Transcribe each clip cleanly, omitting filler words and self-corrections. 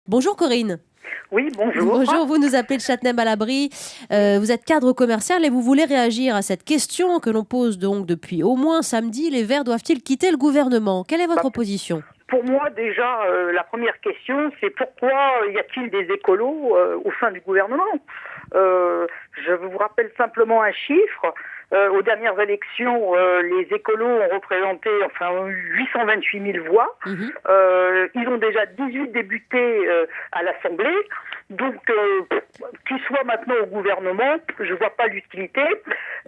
Bonjour Corinne. Oui, bonjour. Bonjour, vous nous appelez de Châtenay-Malabry. Vous êtes cadre commercial et vous voulez réagir à cette question que l'on pose donc depuis au moins samedi. Les Verts doivent-ils quitter le gouvernement? Quelle est votre position? Pour moi, déjà, la première question, c'est pourquoi y a-t-il des écolos au sein du gouvernement? Je vous rappelle simplement un chiffre. Aux dernières élections, les écolos ont représenté 828 000 voix. Ils ont déjà 18 députés à l'Assemblée. Donc, qu'ils soient maintenant au gouvernement, je vois pas l'utilité.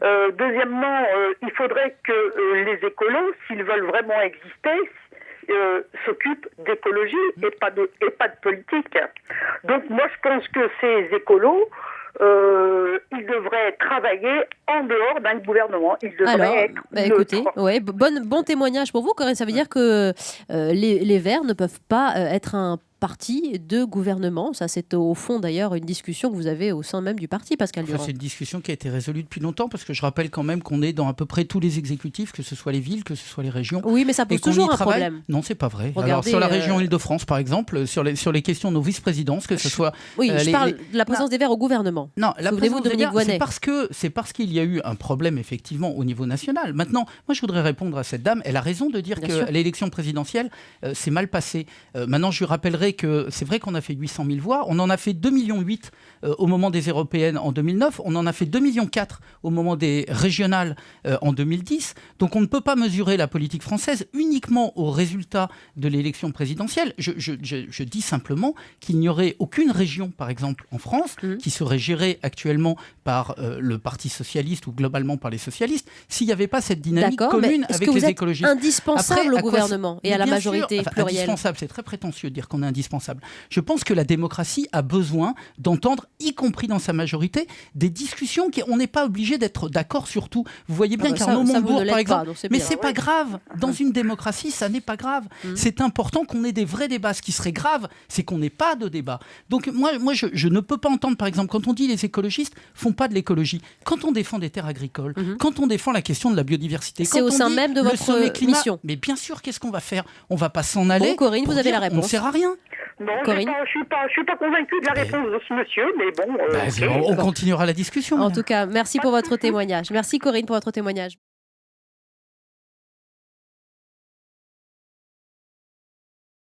Deuxièmement, il faudrait que les écolos, s'ils veulent vraiment exister, s'occupent d'écologie et pas de politique. Donc moi je pense que ces écolos, ils devraient travailler en dehors d'un gouvernement. Ils devraient être écoutez, bon témoignage pour vous, Corinne. Ça veut dire que les Verts ne peuvent pas être un parti de gouvernement. Ça, c'est au fond d'ailleurs une discussion que vous avez au sein même du parti, Pascal Durand. C'est une discussion qui a été résolue depuis longtemps, parce que je rappelle quand même qu'on est dans à peu près tous les exécutifs, que ce soit les villes, que ce soit les régions. Oui, mais ça pose toujours un problème. Non, c'est pas vrai. Regardez, alors sur la région Île-de-France, par exemple, sur les questions de nos vice-présidences, que ce soit... Oui, je parle de la présence des Verts au gouvernement. Non, la présence des Verts, c'est parce qu'il y a eu un problème effectivement au niveau national. Maintenant, moi je voudrais répondre à cette dame. Elle a raison de dire que l'élection présidentielle s'est mal passée. Maintenant, je lui rappellerai que c'est vrai qu'on a fait 800 000 voix. On en a fait 2,8 millions au moment des européennes en 2009. On en a fait 2,4 millions au moment des régionales en 2010. Donc on ne peut pas mesurer la politique française uniquement aux résultats de l'élection présidentielle. Je dis simplement qu'il n'y aurait aucune région, par exemple en France, qui serait gérée actuellement par le Parti socialiste ou globalement par les socialistes, s'il n'y avait pas cette dynamique commune avec les écologistes. Indispensable au gouvernement et à la majorité plurielle. Indispensable, c'est très prétentieux de dire qu'on est indispensable. Je pense que la démocratie a besoin d'entendre, y compris dans sa majorité, des discussions on n'est pas obligé d'être d'accord sur tout. Vous voyez bien qu'Arnaud Montebourg, par exemple... Mais c'est pas grave. Dans une démocratie, ça n'est pas grave. C'est important qu'on ait des vrais débats. Ce qui serait grave, c'est qu'on n'ait pas de débat. Donc moi je ne peux pas entendre, par exemple, quand on dit les écologistes font pas de l'écologie. Quand on défend des terres agricoles, quand on défend la question de la biodiversité, c'est au sein même de votre mission. Mais bien sûr, qu'est-ce qu'on va faire? On va pas s'en aller. Bon, Corinne, vous avez la réponse. On ne sert à rien. Non, je suis pas convaincue de la réponse de ce monsieur, mais bon... on continuera la discussion. En tout cas, merci pour votre témoignage. Merci Corinne pour votre témoignage.